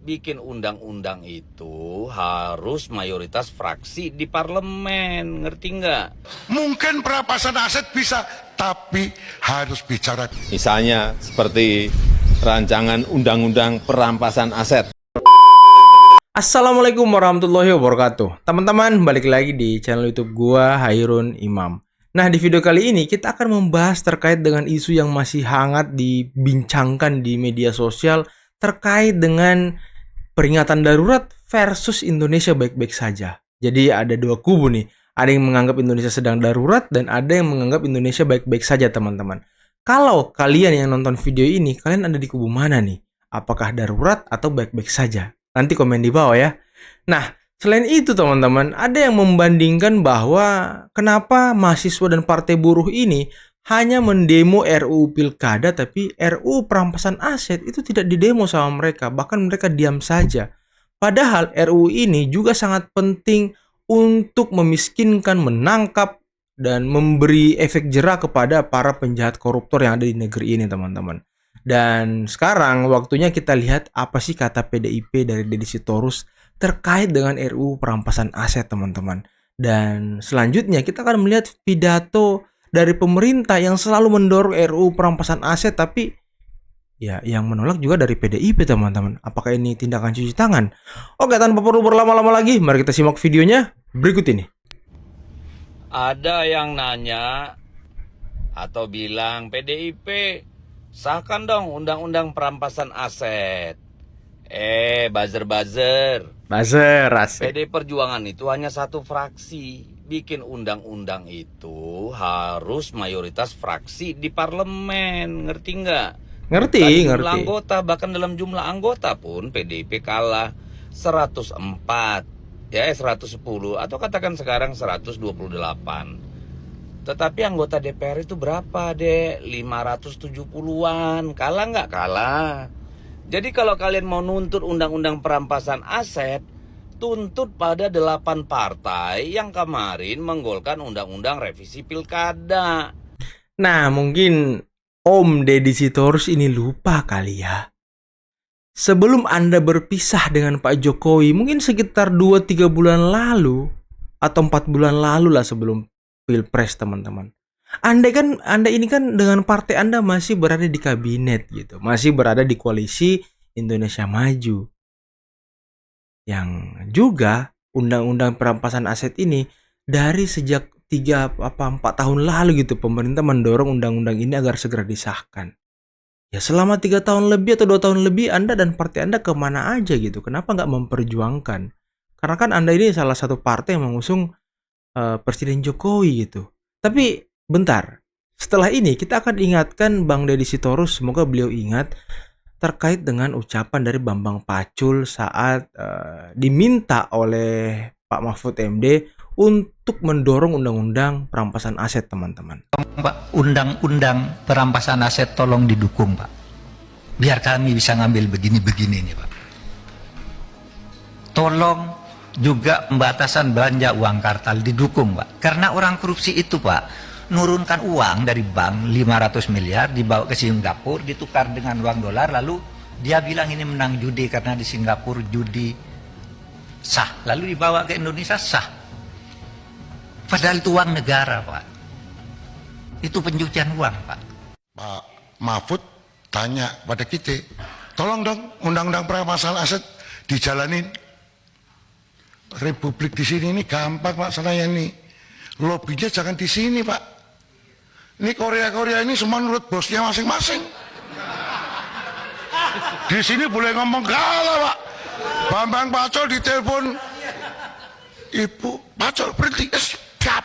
bikin undang-undang itu harus mayoritas fraksi di parlemen, ngerti nggak? Mungkin perampasan aset bisa, tapi harus bicara. Misalnya seperti rancangan undang-undang perampasan aset. Assalamualaikum warahmatullahi wabarakatuh. Teman-teman, balik lagi di channel YouTube gua, Hairun Imam. Nah, di video kali ini kita akan membahas terkait dengan isu yang masih hangat dibincangkan di media sosial terkait dengan peringatan darurat versus Indonesia baik-baik saja. Jadi ada dua kubu nih. Ada yang menganggap Indonesia sedang darurat dan ada yang menganggap Indonesia baik-baik saja, teman-teman. Kalau kalian yang nonton video ini, kalian ada di kubu mana nih? Apakah darurat atau baik-baik saja? Nanti komen di bawah ya. Nah, selain itu teman-teman, ada yang membandingkan bahwa kenapa mahasiswa dan partai buruh ini hanya mendemo RUU Pilkada, tapi RUU perampasan aset itu tidak didemo sama mereka, bahkan mereka diam saja. Padahal RUU ini juga sangat penting untuk memiskinkan, menangkap, dan memberi efek jera kepada para penjahat koruptor yang ada di negeri ini, teman-teman. Dan sekarang waktunya kita lihat apa sih kata PDIP dari Deddy Sitorus terkait dengan RUU perampasan aset, teman-teman. Dan selanjutnya kita akan melihat pidato dari pemerintah yang selalu mendorong RUU perampasan aset, tapi ya yang menolak juga dari PDIP, teman-teman. Apakah ini tindakan cuci tangan? Oke, tanpa perlu berlama-lama lagi, mari kita simak videonya berikut ini. Ada yang nanya atau bilang, PDIP sahkan dong undang-undang perampasan aset. Buzzer. Buzzer, asik. PD Perjuangan itu hanya satu fraksi. Bikin undang-undang itu harus mayoritas fraksi di parlemen, ngerti nggak? Ngerti. Jumlah anggota, bahkan dalam jumlah anggota pun PDIP kalah 104, 110, atau katakan sekarang 128. Tetapi anggota DPR itu berapa, Dek? 570-an. Kalah nggak? Kalah. Jadi kalau kalian mau nuntut undang-undang perampasan aset, tuntut pada 8 partai yang kemarin menggolkan undang-undang revisi pilkada. Nah, mungkin Om Deddy Sitorus ini lupa kali ya. Sebelum Anda berpisah dengan Pak Jokowi, mungkin sekitar 2-3 bulan lalu, atau 4 bulan lalu lah sebelum Pilpres, teman-teman. Anda ini kan dengan partai Anda masih berada di kabinet gitu, masih berada di koalisi Indonesia Maju. Yang juga undang-undang perampasan aset ini dari sejak 4 tahun lalu gitu, pemerintah mendorong undang-undang ini agar segera disahkan. Ya selama 3 tahun lebih atau 2 tahun lebih Anda dan partai Anda kemana aja gitu? Kenapa nggak memperjuangkan? Karena kan Anda ini salah satu partai yang mengusung Presiden Jokowi gitu. Tapi bentar, setelah ini kita akan ingatkan Bang Deddy Sitorus, semoga beliau ingat terkait dengan ucapan dari Bambang Pacul saat diminta oleh Pak Mahfud MD untuk mendorong undang-undang perampasan aset, teman-teman. Pak, undang-undang perampasan aset tolong didukung, Pak. Biar kami bisa ngambil begini-begini nih, Pak. Tolong juga pembatasan belanja uang kartal didukung, Pak. Karena orang korupsi itu, Pak, nurunkan uang dari bank 500 miliar dibawa ke Singapura, ditukar dengan uang dolar, lalu dia bilang ini menang judi karena di Singapura judi sah, lalu dibawa ke Indonesia sah. Padahal itu uang negara, Pak. Itu pencucian uang, Pak. Pak Mahfud tanya pada kita, tolong dong undang-undang perampasan aset dijalanin. Republik di sini ini gampang Pak, saya ini lobbynya jangan di sini Pak. Ini Korea ini semua nurut bosnya masing-masing. Di sini boleh ngomong kalah Pak. Bambang Pacul ditelepon, Ibu Pacul berhenti, siap.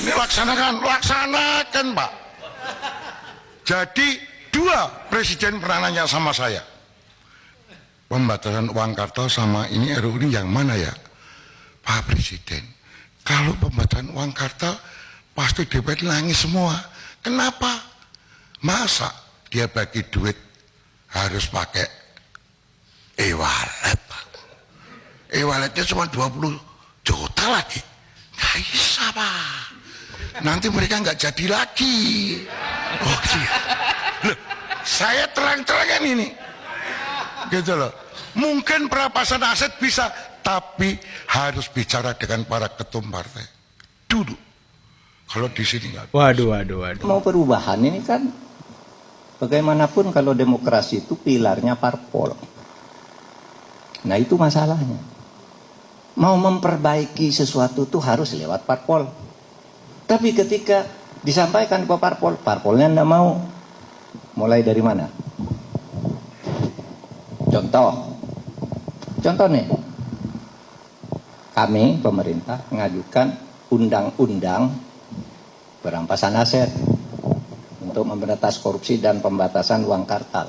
Ini laksanakan Pak. Jadi 2 presiden pernah nanya sama saya, pembatasan uang kartal sama ini RUU ini yang mana ya Pak Presiden? Kalau pembatasan uang kartal pasti DPR nangis semua. Kenapa? Masa dia bagi duit harus pakai e-wallet Pak? E-walletnya cuma 20 juta lagi. Nggak bisa Pak. Nanti mereka nggak jadi lagi. Oh iya. Loh, saya terang-terangan ini. Gitu loh. Mungkin perampasan aset bisa, tapi harus bicara dengan para ketum partai dulu. Kalau di sini nggak. Waduh. Mau perubahan ini kan bagaimanapun kalau demokrasi itu pilarnya parpol. Nah itu masalahnya. Mau memperbaiki sesuatu itu harus lewat parpol. Tapi ketika disampaikan ke parpol, parpolnya tidak mau. Mulai dari mana? Contoh nih, kami pemerintah mengajukan undang-undang perampasan aset untuk memberantas korupsi dan pembatasan uang kartal.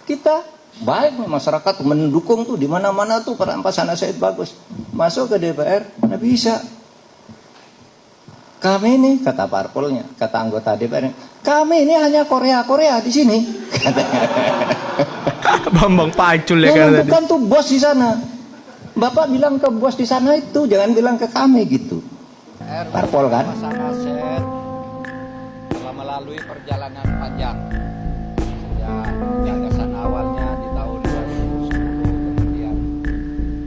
Kita baik, masyarakat mendukung tuh di mana-mana tuh perampasan aset bagus. Masuk ke DPR, mana bisa? Kami ini kata parpolnya, kata anggota DPR, kami ini hanya Korea di sini. Bambang Pacul ya kan tadi. Bukan tuh bos di sana. Bapak bilang ke bos di sana itu, jangan bilang ke kami gitu. Parpol kan? Aset telah melalui perjalanan panjang. Sejak gagasan awalnya di tahun 2010, kemudian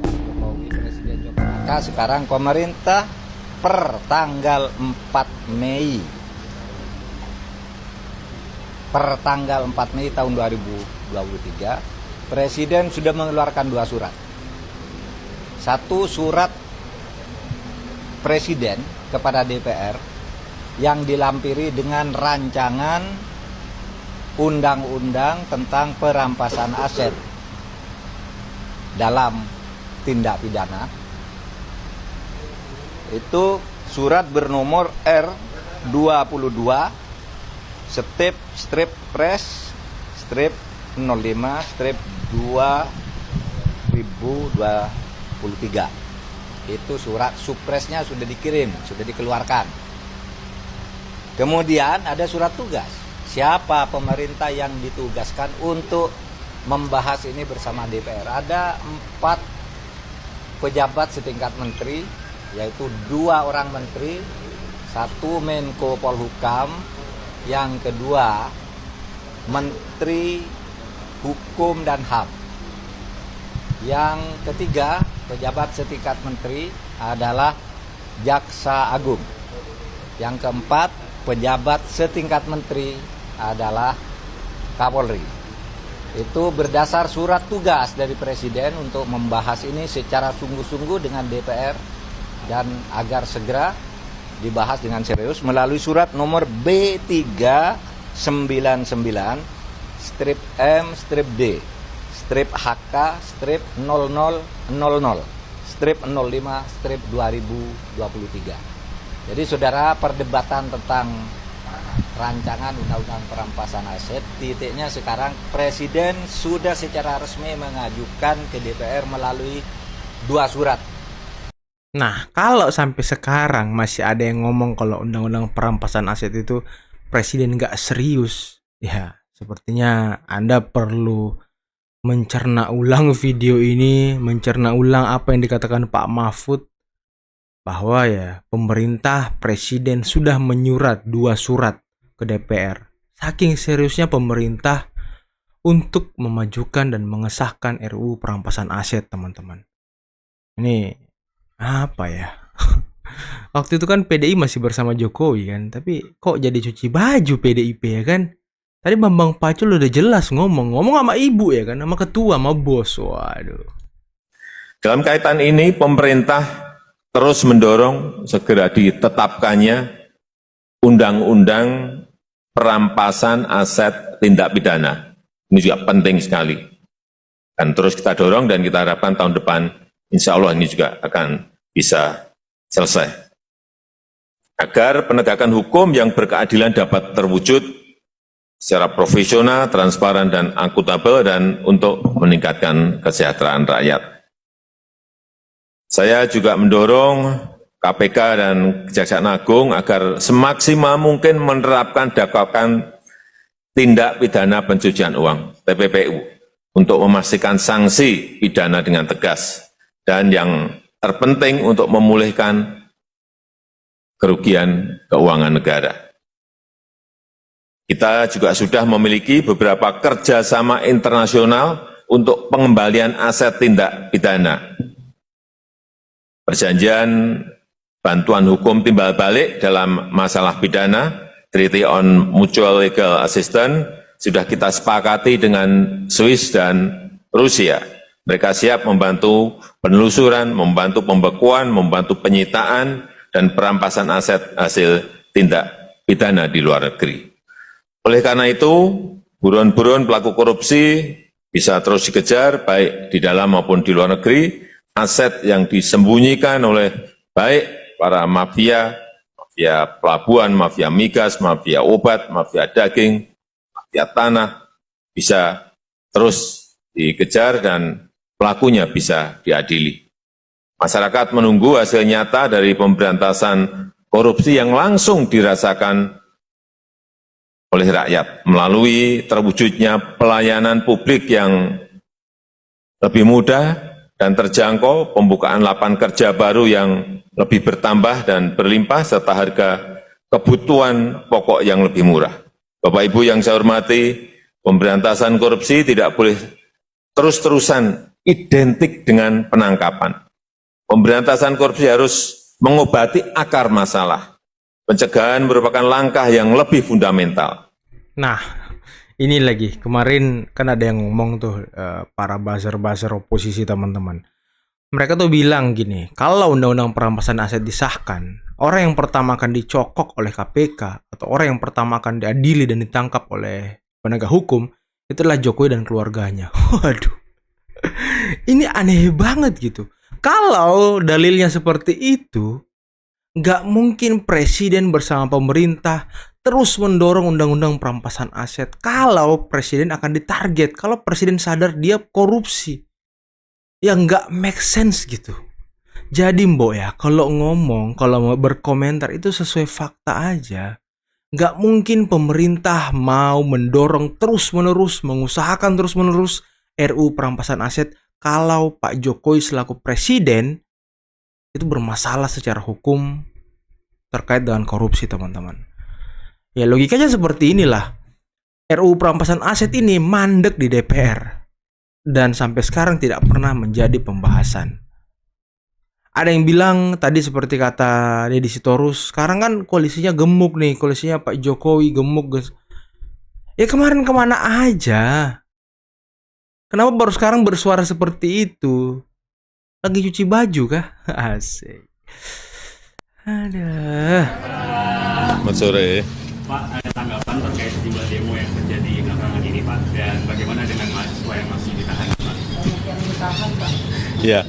Pak Jokowi, Presiden Jokowi. Maka sekarang pemerintah per tanggal 4 Mei. Per tanggal 4 Mei tahun 2023, Presiden sudah mengeluarkan 2 surat. Satu surat Presiden kepada DPR yang dilampiri dengan rancangan undang-undang tentang perampasan aset dalam tindak pidana. Itu surat bernomor R22 strip pres strip 05 strip 2023. Itu surat supresnya sudah dikirim, sudah dikeluarkan. Kemudian ada surat tugas. Siapa pemerintah yang ditugaskan untuk membahas ini bersama DPR? Ada 4 pejabat setingkat menteri, yaitu 2 orang menteri, 1 Menko Polhukam, yang kedua Menteri Hukum dan HAM. Yang ketiga pejabat setingkat menteri adalah Jaksa Agung. Yang keempat pejabat setingkat menteri adalah Kapolri. Itu berdasar surat tugas dari Presiden untuk membahas ini secara sungguh-sungguh dengan DPR dan agar segera dibahas dengan serius melalui surat nomor B399 strip M strip D strip HK strip 0000 strip 05 strip 2023. Jadi saudara, perdebatan tentang rancangan undang-undang perampasan aset, titiknya sekarang Presiden sudah secara resmi mengajukan ke DPR melalui 2 surat. Nah, kalau sampai sekarang masih ada yang ngomong kalau undang-undang perampasan aset itu Presiden nggak serius, ya sepertinya Anda perlu mencerna ulang video ini, mencerna ulang apa yang dikatakan Pak Mahfud, bahwa ya pemerintah, Presiden sudah menyurat 2 surat ke DPR. Saking seriusnya pemerintah untuk memajukan dan mengesahkan RUU perampasan aset, teman-teman. Ini apa ya? Waktu itu kan PDI masih bersama Jokowi kan, tapi kok jadi cuci baju PDIP ya kan? Tadi Bambang Pacul udah jelas ngomong sama ibu ya kan, sama ketua, sama bos. Waduh. Dalam kaitan ini, pemerintah terus mendorong segera ditetapkannya Undang-Undang Perampasan Aset Tindak Pidana. Ini juga penting sekali. Dan terus kita dorong dan kita harapkan tahun depan, insya Allah ini juga akan bisa selesai. Agar penegakan hukum yang berkeadilan dapat terwujud secara profesional, transparan, dan akuntabel, dan untuk meningkatkan kesejahteraan rakyat. Saya juga mendorong KPK dan Kejaksaan Agung agar semaksimal mungkin menerapkan dakwaan tindak pidana pencucian uang (TPPU) untuk memastikan sanksi pidana dengan tegas, dan yang terpenting untuk memulihkan kerugian keuangan negara. Kita juga sudah memiliki beberapa kerjasama internasional untuk pengembalian aset tindak pidana. Perjanjian bantuan hukum timbal balik dalam masalah pidana, Treaty on Mutual Legal Assistance, sudah kita sepakati dengan Swiss dan Rusia. Mereka siap membantu penelusuran, membantu pembekuan, membantu penyitaan, dan perampasan aset hasil tindak pidana di luar negeri. Oleh karena itu, buron-buron pelaku korupsi bisa terus dikejar, baik di dalam maupun di luar negeri. Aset yang disembunyikan oleh baik para mafia, mafia pelabuhan, mafia migas, mafia obat, mafia daging, mafia tanah, bisa terus dikejar dan pelakunya bisa diadili. Masyarakat menunggu hasil nyata dari pemberantasan korupsi yang langsung dirasakan oleh rakyat melalui terwujudnya pelayanan publik yang lebih mudah dan terjangkau, pembukaan lapangan kerja baru yang lebih bertambah dan berlimpah, serta harga kebutuhan pokok yang lebih murah. Bapak Ibu yang saya hormati, pemberantasan korupsi tidak boleh terus-terusan identik dengan penangkapan. Pemberantasan korupsi harus mengobati akar masalah. Pencegahan merupakan langkah yang lebih fundamental. Nah, ini lagi kemarin kan ada yang ngomong tuh para buzzer-buzzer oposisi teman-teman. Mereka tuh bilang gini, kalau undang-undang perampasan aset disahkan, orang yang pertama akan dicokok oleh KPK atau orang yang pertama akan diadili dan ditangkap oleh penegak hukum itulah Jokowi dan keluarganya. Waduh, ini aneh banget gitu. Kalau dalilnya seperti itu, nggak mungkin presiden bersama pemerintah terus mendorong undang-undang perampasan aset kalau presiden akan ditarget, kalau presiden sadar dia korupsi. Ya nggak make sense gitu. Jadi Mbok ya, kalau ngomong, kalau mau berkomentar itu sesuai fakta aja. Nggak mungkin pemerintah mau mendorong terus-menerus, mengusahakan terus-menerus RUU perampasan aset kalau Pak Jokowi selaku presiden itu bermasalah secara hukum terkait dengan korupsi, teman-teman. Ya logikanya seperti inilah. RUU perampasan aset ini mandek di DPR dan sampai sekarang tidak pernah menjadi pembahasan. Ada yang bilang tadi seperti kata Deddy Sitorus, sekarang kan koalisinya gemuk nih, koalisinya Pak Jokowi gemuk guys. Ya kemarin kemana aja? Kenapa baru sekarang bersuara seperti itu? Lagi cuci baju kah? Asik. Aduh. Selamat sore. Pak, ada tanggapan terkait sejumlah demo yang terjadi belakangan ini, Pak, dan bagaimana dengan mahasiswa yang masih ditahan, Pak? Ya,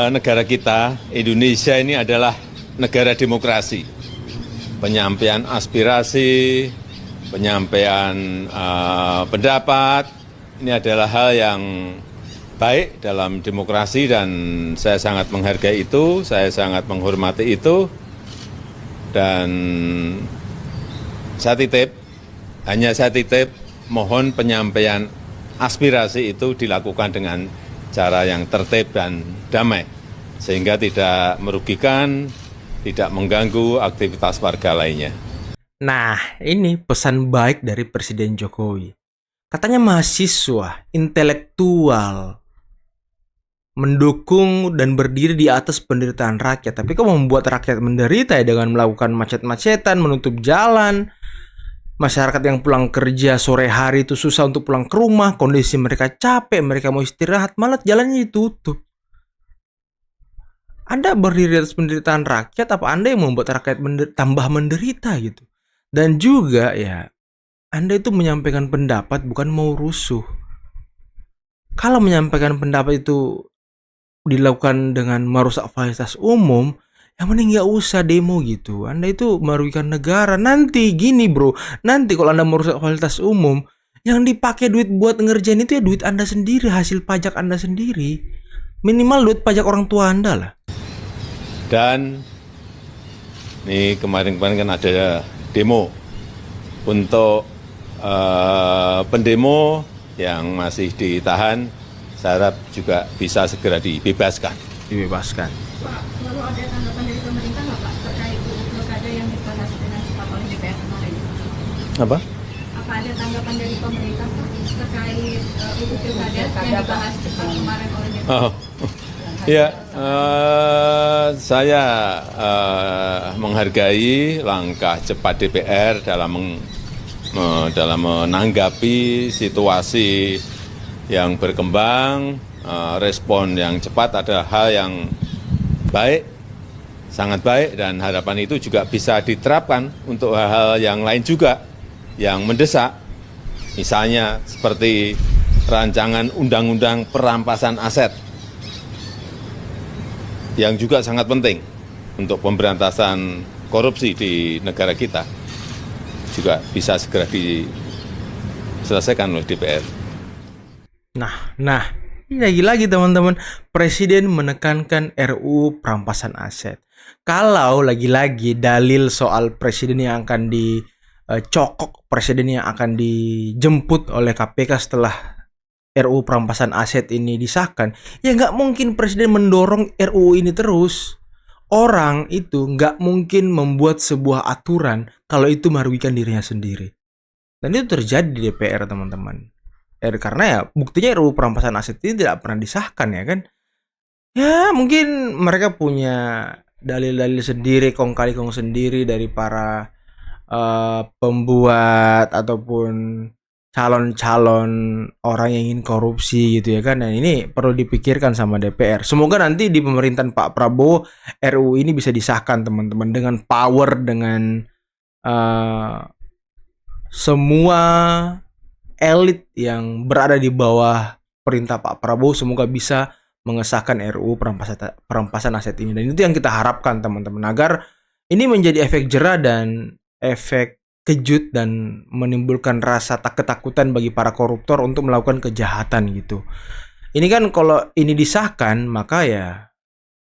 negara kita, Indonesia ini adalah negara demokrasi. Penyampaian aspirasi, penyampaian pendapat, ini adalah hal yang baik dalam demokrasi dan saya sangat menghargai itu, saya sangat menghormati itu, dan saya titip, mohon penyampaian aspirasi itu dilakukan dengan cara yang tertib dan damai, sehingga tidak merugikan, tidak mengganggu aktivitas warga lainnya. Nah, ini pesan baik dari Presiden Jokowi. Katanya mahasiswa, intelektual, mendukung dan berdiri di atas penderitaan rakyat. Tapi kok membuat rakyat menderita ya dengan melakukan macet-macetan, menutup jalan. Masyarakat yang pulang kerja sore hari itu susah untuk pulang ke rumah, kondisi mereka capek, mereka mau istirahat, malah jalannya ditutup. Anda berdiri di atas penderitaan rakyat, apa Anda yang membuat rakyat tambah menderita gitu? Dan juga ya, Anda itu menyampaikan pendapat bukan mau rusuh. Kalau menyampaikan pendapat itu dilakukan dengan merusak fasilitas umum, yang mending nggak usah demo gitu. Anda itu merugikan negara. Nanti gini bro, nanti kalau Anda merusak fasilitas umum, yang dipakai duit buat ngerjain itu ya duit Anda sendiri, hasil pajak Anda sendiri. Minimal duit pajak orang tua Anda lah. Dan ini kemarin-kemarin kan ada demo untuk pendemo yang masih ditahan, saya harap juga bisa segera dibebaskan. Dibebaskan. Pak, lalu ada tanggapan dari pemerintah nggak Pak terkait pilkada yang dibahas dengan cepat oleh DPR kemarin? Apa? apa ada tanggapan dari pemerintah Pak terkait UU Pilkada yang dibahas cepat kemarin oleh DPR? Oh, ya, saya menghargai langkah cepat DPR dalam menanggapi situasi yang berkembang. Respon yang cepat adalah hal yang baik, sangat baik, dan harapan itu juga bisa diterapkan untuk hal-hal yang lain juga yang mendesak. Misalnya seperti rancangan undang-undang perampasan aset yang juga sangat penting untuk pemberantasan korupsi di negara kita juga bisa segera diselesaikan oleh DPR. Nah, ini lagi-lagi teman-teman, Presiden menekankan RUU perampasan aset. Kalau lagi-lagi dalil soal Presiden yang akan dicokok, Presiden yang akan dijemput oleh KPK setelah RUU perampasan aset ini disahkan, ya nggak mungkin Presiden mendorong RUU ini terus. Orang itu nggak mungkin membuat sebuah aturan kalau itu merugikan dirinya sendiri. Dan itu terjadi di DPR, teman-teman. Karena ya buktinya RUU perampasan aset ini tidak pernah disahkan, ya kan. Ya mungkin mereka punya dalil-dalil sendiri, kong kali kong sendiri dari para pembuat ataupun calon-calon orang yang ingin korupsi gitu ya kan. Dan ini perlu dipikirkan sama DPR. Semoga nanti di pemerintahan Pak Prabowo RUU ini bisa disahkan, teman-teman, dengan power, dengan semua elit yang berada di bawah perintah Pak Prabowo semoga bisa mengesahkan RUU perampasan aset ini. Dan itu yang kita harapkan, teman-teman, agar ini menjadi efek jera dan efek kejut dan menimbulkan rasa ketakutan bagi para koruptor untuk melakukan kejahatan gitu. Ini kan kalau ini disahkan, maka ya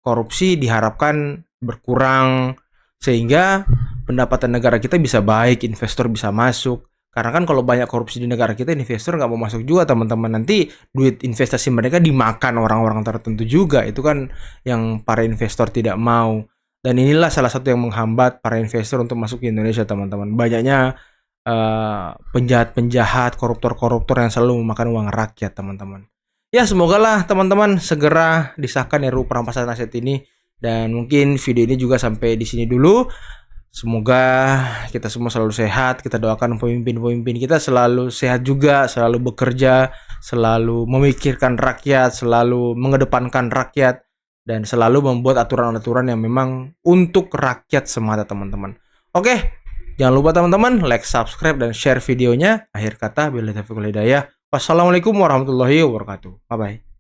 korupsi diharapkan berkurang sehingga pendapatan negara kita bisa baik, investor bisa masuk. Karena kan kalau banyak korupsi di negara kita, investor nggak mau masuk juga, teman-teman. Nanti duit investasi mereka dimakan orang-orang tertentu juga. Itu kan yang para investor tidak mau. Dan inilah salah satu yang menghambat para investor untuk masuk ke Indonesia, teman-teman. Banyaknya penjahat-penjahat, koruptor-koruptor yang selalu memakan uang rakyat, teman-teman. Ya, semogalah teman-teman segera disahkan RUU perampasan aset ini. Dan mungkin video ini juga sampai di sini dulu. Semoga kita semua selalu sehat. Kita doakan pemimpin-pemimpin kita selalu sehat juga, selalu bekerja, selalu memikirkan rakyat, selalu mengedepankan rakyat, dan selalu membuat aturan-aturan yang memang untuk rakyat semata, teman-teman. Oke, jangan lupa teman-teman like, subscribe, dan share videonya. Akhir kata, billahi taufiq wal hidayah. Wassalamualaikum warahmatullahi wabarakatuh. Bye-bye.